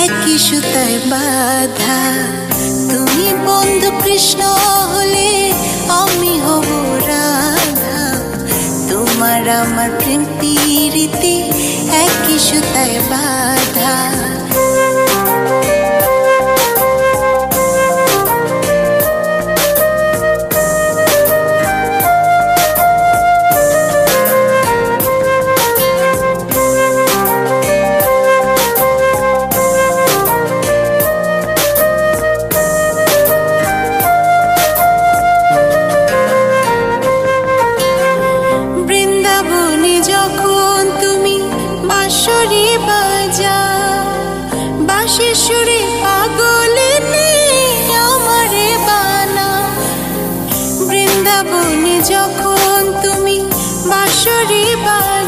একই সুতায় বাঁধা। তুমি বন্ধু কৃষ্ণ হলে আমি হব রাধা। তোমার আমার প্রেম প্রীতি একই সুতায় বাঁধা। বাঁশির সুরে পাগলিনী আমারে বানা। বৃন্দাবনে যখন তুমি বাঁশরি বাজাও,